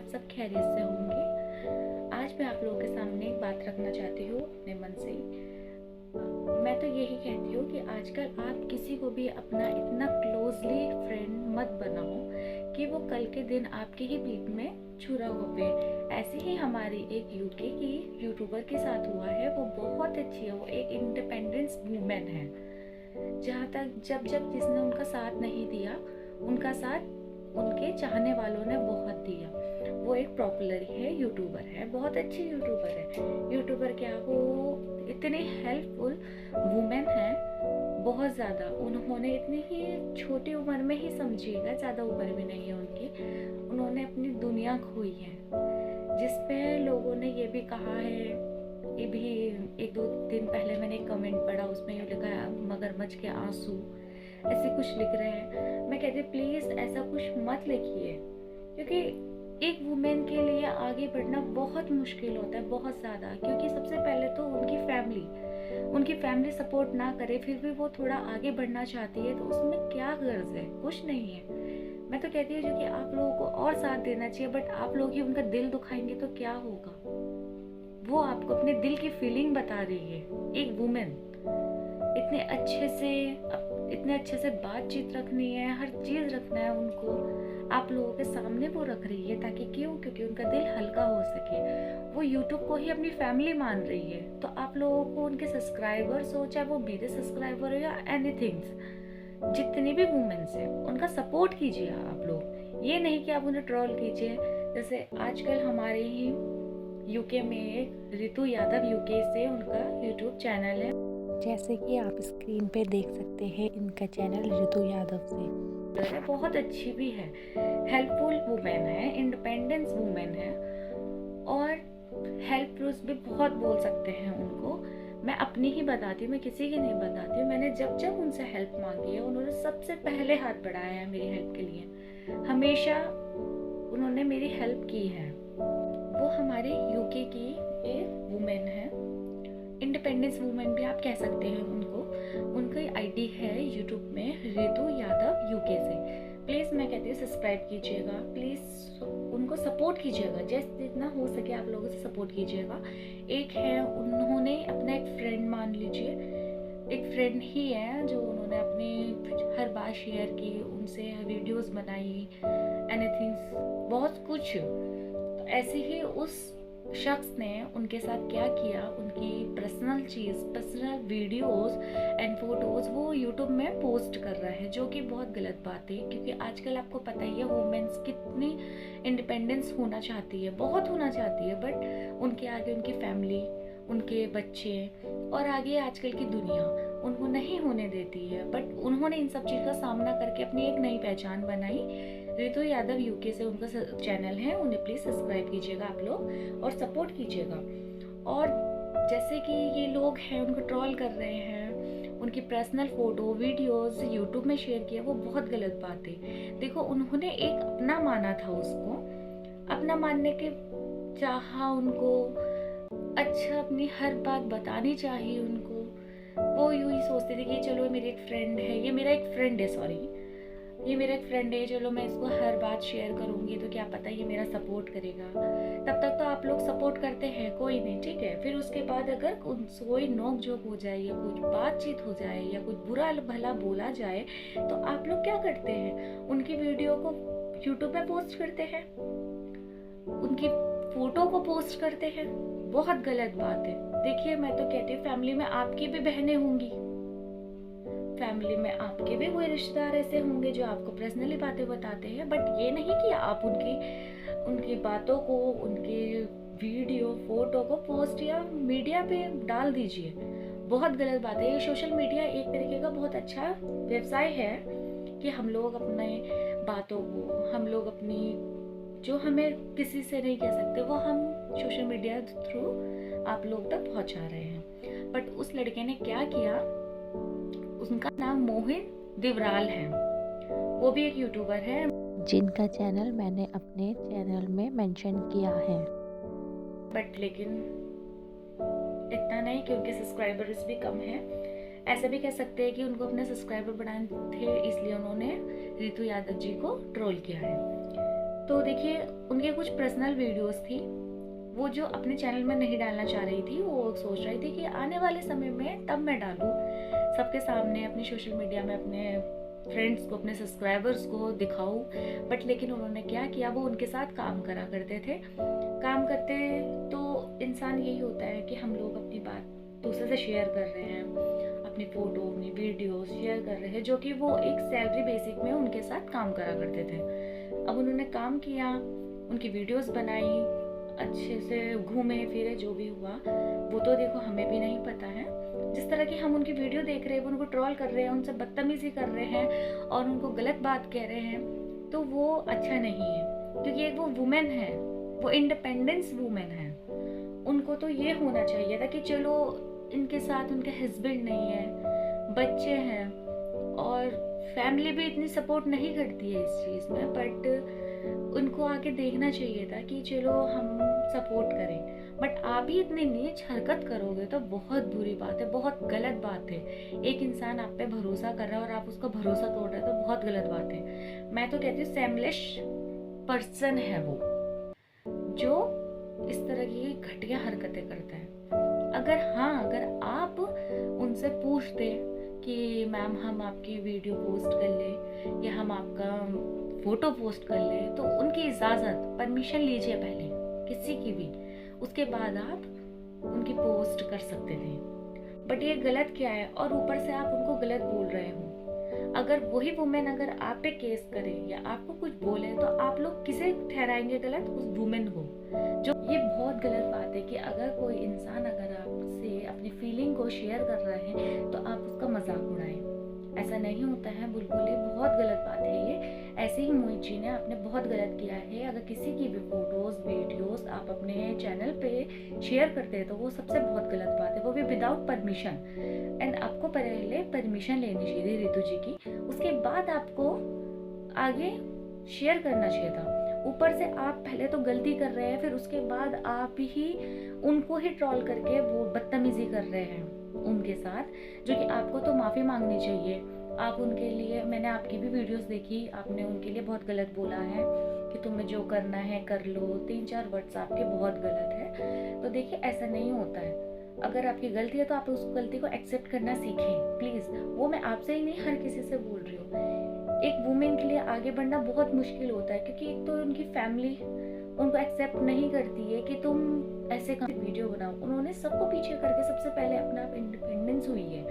आप सब खैरियत से होंगे। आज मैं आप लोगों के सामने एक बात रखना चाहती हूँ अपने मन से। मैं तो यही कहती हूँ कि आजकल आप किसी को भी अपना इतना क्लोजली फ्रेंड मत बनाओ कि वो कल के दिन आपके ही पीठ में छुरा हो पे। ऐसे ही हमारी एक यूके की यूट्यूबर के साथ हुआ है। वो बहुत अच्छी है, वो एक इंडिपेंडेंस वूमेन है। जहाँ तक जब जिसने उनका साथ नहीं दिया, उनका साथ उनके चाहने वालों ने बहुत दिया। वो एक पॉपुलर है, यूट्यूबर है, बहुत अच्छी यूट्यूबर है। यूट्यूबर क्या, वो इतनी हेल्पफुल वुमेन है, बहुत ज़्यादा। उन्होंने इतनी ही छोटी उम्र में ही, समझिएगा ज़्यादा उम्र भी नहीं है उनकी, उन्होंने अपनी दुनिया खोई है। जिस पे लोगों ने ये भी कहा है, ये भी एक दो दिन पहले मैंने एक कमेंट पढ़ा, उसमें ये लिखा है मगरमच्छ के आंसू, ऐसे कुछ लिख रहे हैं। मैं कहती हूँ प्लीज़ ऐसा कुछ मत लिखिए, क्योंकि एक वुमेन के लिए आगे बढ़ना बहुत मुश्किल होता है, बहुत ज़्यादा। क्योंकि सबसे पहले तो उनकी फैमिली सपोर्ट ना करे, फिर भी वो थोड़ा आगे बढ़ना चाहती है, तो उसमें क्या गर्ज है? कुछ नहीं है। मैं तो कहती हूँ जो कि आप लोगों को और साथ देना चाहिए, बट आप लोग ही उनका दिल दुखाएंगे तो क्या होगा? वो आपको अपने दिल की फीलिंग बता रही है। एक वुमेन इतने अच्छे से बातचीत रखनी है, हर चीज़ रखना है उनको, आप लोगों के सामने वो रख रही है, ताकि क्योंकि उनका दिल हल्का हो सके। वो यूट्यूब को ही अपनी फैमिली मान रही है, तो आप लोगों को उनके सब्सक्राइबर्स हो, चाहे वो मेरे सब्सक्राइबर हो या एनीथिंग, जितनी भी वुमेन्स हैं, उनका सपोर्ट कीजिए आप लोग। ये नहीं कि आप उन्हें ट्रोल कीजिए। जैसे आजकल हमारे ही यूके में ऋतु यादव, यूके से उनका यूट्यूब चैनल है, जैसे कि आप स्क्रीन पे देख सकते हैं, इनका चैनल ऋतु यादव से। बहुत अच्छी भी है, हेल्पफुल वुमेन है, इंडिपेंडेंस वुमेन है, और हेल्पफुल भी बहुत बोल सकते हैं उनको। मैं अपनी ही बताती हूँ, मैं किसी की नहीं बताती हूँ। मैंने जब उनसे हेल्प मांगी है, उन्होंने सबसे पहले हाथ बढ़ाया है मेरी हेल्प के लिए। हमेशा उन्होंने मेरी हेल्प की है। वो हमारे यूके की एक वुमेन है, इंडिपेंडेंस वुमेन भी आप कह सकते हैं उनको। उनकी आईडी है यूट्यूब में ऋतु यादव यूके से। प्लीज़ मैं कहती हूँ सब्सक्राइब कीजिएगा, प्लीज़ उनको सपोर्ट कीजिएगा, जैसे जितना हो सके आप लोगों से सपोर्ट कीजिएगा। एक है, उन्होंने अपना एक फ्रेंड मान लीजिए, एक फ्रेंड ही है जो उन्होंने अपनी हर बात शेयर की, उनसे वीडियोस बनाई, एनीथिंग, बहुत कुछ। तो ऐसे ही उस शख्स ने उनके साथ क्या किया, उनकी पर्सनल वीडियोस एंड फोटोज वो यूट्यूब में पोस्ट कर रहा है, जो कि बहुत गलत बात है। क्योंकि आजकल आपको पता ही है वुमेन्स कितनी इंडिपेंडेंस होना चाहती है, बहुत होना चाहती है, बट उनके आगे उनकी फैमिली, उनके बच्चे और आगे आजकल की दुनिया उनको नहीं होने देती है। बट उन्होंने इन सब चीज़ का सामना करके अपनी एक नई पहचान बनाई। ऋतु यादव यूके से उनका चैनल है, उन्हें प्लीज़ सब्सक्राइब कीजिएगा आप लोग और सपोर्ट कीजिएगा। और जैसे कि ये लोग हैं उनको ट्रोल कर रहे हैं, उनकी पर्सनल फ़ोटो वीडियोस यूट्यूब में शेयर किया, वो बहुत गलत बात है। देखो, उन्होंने एक अपना माना था, उसको अपना मानने के चाहा, उनको अच्छा अपनी हर बात बतानी चाहिए उनको। वो यूँ ही सोचते थे कि चलो मेरी एक फ्रेंड है, ये मेरा एक फ्रेंड है, चलो मैं इसको हर बात शेयर करूँगी, तो क्या पता ये मेरा सपोर्ट करेगा। तब तक तो आप लोग सपोर्ट करते हैं, कोई नहीं, ठीक है। फिर उसके बाद अगर कोई नोक झोंक हो जाए या कुछ बातचीत हो जाए या कुछ बुरा भला बोला जाए, तो आप लोग क्या करते हैं? उनकी वीडियो को यूट्यूब पे पोस्ट करते हैं, उनकी फोटो को पोस्ट करते हैं। बहुत गलत बात है। देखिए, मैं तो कहती हूँ फैमिली में आपकी भी बहनें होंगी, फैमिली में आपके भी कोई रिश्तेदार ऐसे होंगे जो आपको पर्सनली बातें बताते हैं, बट ये नहीं कि आप उनकी बातों को, उनके वीडियो फोटो को पोस्ट या मीडिया पे डाल दीजिए। बहुत गलत बात है। ये सोशल मीडिया एक तरीके का बहुत अच्छा व्यवसाय है कि हम लोग अपने बातों को, हम लोग अपनी जो हमें किसी से नहीं कह सकते, वो हम सोशल मीडिया थ्रू आप लोग तक पहुंचा रहे हैं। बट उस लड़के ने क्या किया, उनका नाम मोहित दिवराल है, वो भी एक यूट्यूबर है, जिनका चैनल मैंने अपने चैनल में मेंशन किया है। बट लेकिन इतना नहीं कि उनके सब्सक्राइबर्स भी कम हैं। ऐसा भी कह सकते हैं कि उनको अपने सब्सक्राइबर बढ़ाने थे, इसलिए उन्होंने ऋतु यादव जी को ट्रोल किया है। तो देखिए उनके कुछ पर्सनल वीडियोस थी, वो जो अपने चैनल में नहीं डालना चाह रही थी। वो सोच रही थी कि आने वाले समय में तब मैं डालूँ सबके सामने, अपने सोशल मीडिया में अपने फ्रेंड्स को, अपने सब्सक्राइबर्स को दिखाऊं। बट लेकिन उन्होंने क्या किया, वो उनके साथ काम करा करते थे। काम करते तो इंसान यही होता है कि हम लोग अपनी बात दूसरे से शेयर कर रहे हैं, अपनी फ़ोटो, अपनी वीडियो शेयर कर रहे हैं, जो कि वो एक सैलरी बेसिक में उनके साथ काम करा करते थे। अब उन्होंने काम किया, उनकी वीडियोस बनाई, अच्छे से घूमे फिरे, जो भी हुआ वो तो देखो हमें भी नहीं पता है। जिस तरह की हम उनकी वीडियो देख रहे हैं, वो उनको ट्रोल कर रहे हैं, उनसे बदतमीजी कर रहे हैं और उनको गलत बात कह रहे हैं, तो वो अच्छा नहीं है। क्योंकि एक वो वुमेन है, वो इंडिपेंडेंस वुमेन है। उनको तो ये होना चाहिए था कि चलो इनके साथ उनके हस्बैंड नहीं है, बच्चे हैं और फैमिली भी इतनी सपोर्ट नहीं करती है इस चीज़ में, बट उनको आके देखना चाहिए था कि चलो हम सपोर्ट करें। बट आप ही इतनी नीच हरकत करोगे तो बहुत बुरी बात है, बहुत गलत बात है। एक इंसान आप पे भरोसा कर रहा है और आप उसका भरोसा तोड़ रहे हो तो बहुत गलत बात है। मैं तो कहती हूँ सेमलेस पर्सन है वो, जो इस तरह की घटिया हरकतें करता है। अगर आप उनसे पूछते कि मैम हम आपकी वीडियो पोस्ट कर ले या हम आपका फोटो पोस्ट कर ले, तो उनकी इजाज़त, परमिशन लीजिए पहले किसी की भी, उसके बाद आप उनकी पोस्ट कर सकते थे। बट ये गलत क्या है, और ऊपर से आप उनको गलत बोल रहे हो। अगर वही वुमेन अगर आप पे केस करे या आपको कुछ बोले तो आप लोग किसे ठहराएंगे गलत? उस वुमेन को। जो ये बहुत गलत बात है कि अगर कोई इंसान अगर आपसे अपनी फीलिंग को शेयर कर रहा है तो आप उसका मजाक उड़ाएं। ऐसा नहीं होता है, बिल्कुल ही बहुत गलत बात है ये। ऐसे ही मोहित जी ने आपने बहुत गलत किया है। अगर किसी की भी फोटोज वीडियोस आप अपने चैनल पे शेयर करते हैं तो वो सबसे बहुत गलत बात है, वो भी विदाउट परमिशन। एंड आपको पहले परमिशन लेनी चाहिए थी रितु जी की, उसके बाद आपको आगे शेयर करना चाहिए था। ऊपर से आप पहले तो गलती कर रहे हैं, फिर उसके बाद आप ही उनको ही ट्रोल करके वो बदतमीजी कर रहे हैं उनके साथ, जो कि आपको तो माफ़ी मांगनी चाहिए। आप उनके लिए, मैंने आपकी भी वीडियोस देखी, आपने उनके लिए बहुत गलत बोला है कि तुम्हें जो करना है कर लो। 3-4 वर्ड्स आपके बहुत गलत है। तो देखिए ऐसा नहीं होता है। अगर आपकी गलती है तो आप उस गलती को एक्सेप्ट करना सीखें प्लीज़। वो मैं आपसे ही नहीं, हर किसी से बोल रही हूँ। एक वुमेन के लिए आगे बढ़ना बहुत मुश्किल होता है, क्योंकि एक तो उनकी फैमिली उनको एक्सेप्ट नहीं करती है कि तुम ऐसे वीडियो बनाओ। उन्होंने सबको पीछे करके सबसे पहले अपना इंडिपेंडेंस हुई है,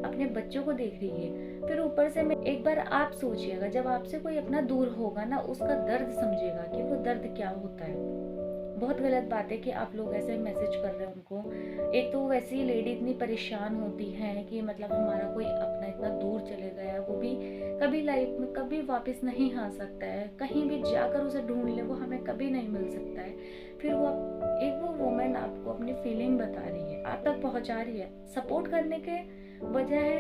अपने बच्चों को देख रही है। फिर ऊपर से मैं, एक बार आप सोचिएगा जब आपसे कोई अपना दूर होगा ना, उसका दर्द समझेगा कि वो दर्द क्या होता है। बहुत गलत बात है कि आप लोग ऐसे मैसेज कर रहे हैं उनको। एक तो वैसे ही लेडी इतनी परेशान होती है कि मतलब हमारा कोई अपना इतना दूर चले गया, वो भी कभी लाइफ में कभी वापस नहीं आ सकता है, कहीं भी जाकर उसे ढूंढ ले वो हमें कभी नहीं मिल सकता है। फिर वो वुमेन आपको अपनी फीलिंग बता रही है, आप तक पहुंचा रही है, सपोर्ट करने के बजाय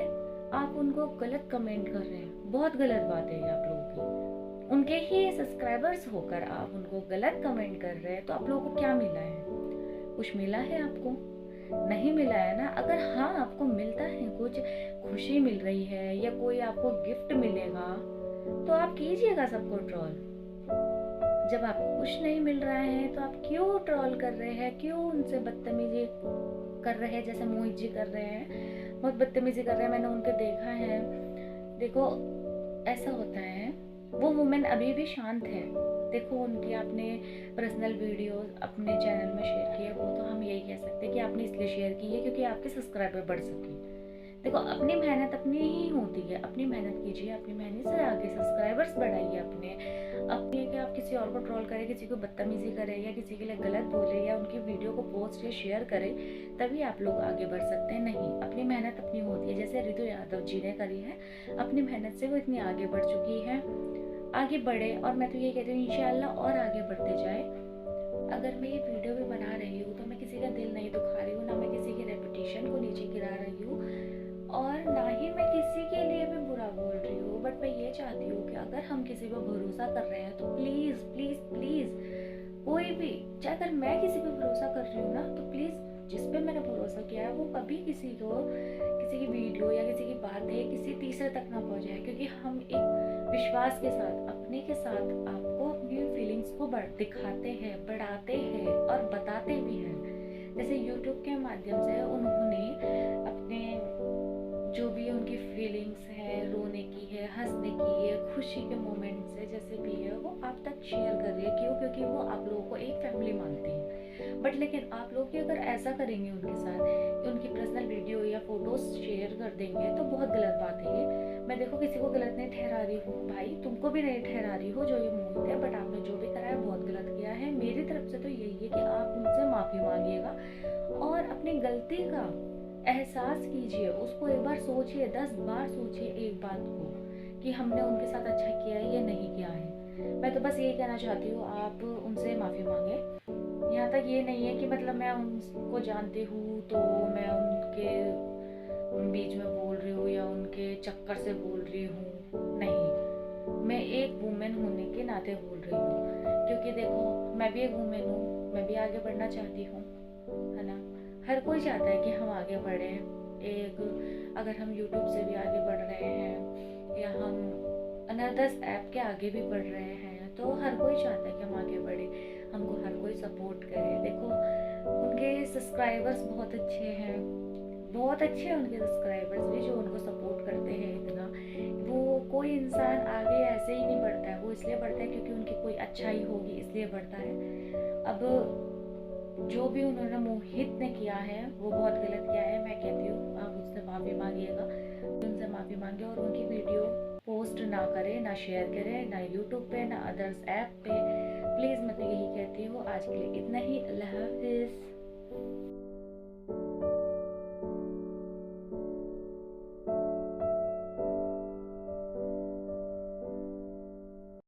आप उनको गलत कमेंट कर रहे हैं। बहुत गलत बात है ये आप लोगों की। उनके ही सब्सक्राइबर्स होकर आप उनको गलत कमेंट कर रहे हैं, तो आप लोगों को क्या मिला है? कुछ मिला है आपको? नहीं मिला है ना। अगर हाँ आपको मिलता है, कुछ खुशी मिल रही है या कोई आपको गिफ्ट मिलेगा, तो आप कीजिएगा सबको ट्रोल। जब आपको कुछ नहीं मिल रहा है तो आप क्यों ट्रोल कर रहे हैं, क्यों उनसे बदतमीजी कर रहे हैं? जैसे मोहित जी कर रहे हैं, बहुत बदतमीजी कर रहे हैं, मैंने उनको देखा है। देखो ऐसा होता है, वो वुमेन अभी भी शांत है। देखो उनकी आपने पर्सनल वीडियोस अपने चैनल में शेयर की है, वो तो हम यही कह सकते हैं कि आपने इसलिए शेयर की है क्योंकि आपके सब्सक्राइबर बढ़ सके। देखो अपनी मेहनत अपनी ही होती है, अपनी मेहनत कीजिए, अपनी मेहनत से आगे सब्सक्राइबर्स बढ़ाइए अपने कि आप किसी और को ट्रोल करें, किसी को बदतमीजी करें या किसी के लिए गलत बोले या उनकी वीडियो को पोस्ट या शेयर करें, तभी आप लोग आगे बढ़ सकते हैं। नहीं, अपनी मेहनत अपनी होती है। जैसे रितु यादव जी ने करी है, अपनी मेहनत से वो इतनी आगे बढ़ चुकी है, आगे बढ़े। और मैं तो ये कहती हूँ इंशाल्लाह और आगे बढ़ते जाए। अगर मैं ये वीडियो भी बना रही हूँ तो मैं किसी का दिल नहीं दुखा रही हूँ, ना मैं किसी की रेपुटेशन को नीचे गिरा रही हूँ और ना ही मैं किसी के लिए भी बुरा बोल रही हूँ। बट मैं ये चाहती हूँ कि अगर हम किसी पर भरोसा कर रहे हैं तो प्लीज़ प्लीज़ प्लीज़ कोई भी, चाहे अगर मैं किसी पर भरोसा कर रही हूँ ना, तो प्लीज़ जिस पे मैंने भरोसा किया है वो कभी किसी की वीडियो या किसी की बातें किसी तीसरे तक ना पहुँचाए। क्योंकि हम एक विश्वास के साथ, अपने के साथ आपको अपनी फीलिंग्स को दिखाते हैं, बढ़ाते हैं और बताते भी हैं। जैसे यूट्यूब के माध्यम से उन्होंने अपने जो भी उनकी फीलिंग्स है, रोने की है, हंसने की है, खुशी के मोमेंट्स है, जैसे भी है वो आप तक शेयर कर रही है। क्यों? क्योंकि वो आप लोगों को एक फैमिली मानती है। बट लेकिन आप लोग भी अगर ऐसा करेंगे उनके साथ, उनकी पर्सनल वीडियो या फोटोज शेयर कर देंगे, तो बहुत गलत बात है ये। मैं देखो किसी को गलत नहीं ठहरा रही हूँ भाई, तुमको भी नहीं ठहरा रही हो जो ये मोहित है, बट आपने जो भी करा है बहुत गलत किया है। मेरी तरफ से तो यही है कि आप उनसे माफ़ी मांगिएगा और अपनी गलती का एहसास कीजिए, उसको एक बार सोचिए, 10 बार सोचिए एक बात को कि हमने उनके साथ अच्छा किया है या नहीं किया है। मैं तो बस यही कहना चाहती हूँ, आप उनसे माफ़ी मांगे। यहाँ तक ये नहीं है कि मतलब मैं उनको जानती हूँ तो मैं उनके बीच में बोल रही हूँ या उनके चक्कर से बोल रही हूँ, नहीं, मैं एक वुमेन होने के नाते बोल रही हूँ। क्योंकि देखो मैं भी एक वुमेन हूँ, मैं भी आगे बढ़ना चाहती हूँ, है ना। हर कोई चाहता है कि हम आगे बढ़ें। एक अगर हम यूट्यूब से भी आगे बढ़ रहे हैं या हम अनदर्स ऐप के आगे भी बढ़ रहे हैं, तो हर कोई चाहता है कि हम आगे बढ़े, हमको हर कोई सपोर्ट करे। देखो उनके सब्सक्राइबर्स बहुत अच्छे हैं, बहुत अच्छे हैं उनके सब्सक्राइबर्स भी, जो उनको सपोर्ट करते हैं इतना। वो कोई इंसान आगे ऐसे ही नहीं बढ़ता है, वो इसलिए बढ़ता है क्योंकि उनकी कोई अच्छाई होगी, इसलिए बढ़ता है। अब जो भी उन्होंने मोहित ने किया है वो बहुत गलत किया है। मैं कहती हूँ आप उससे माफ़ी मांगिएगा, उनसे माफ़ी मांगे और उनकी वीडियो पोस्ट ना करें, ना शेयर करें, ना यूट्यूब पे, ना अदर्स ऐप पे। प्लीज़ मैं तो यही कहती हूँ। आज के लिए इतना ही। अल्लाह हाफिज़।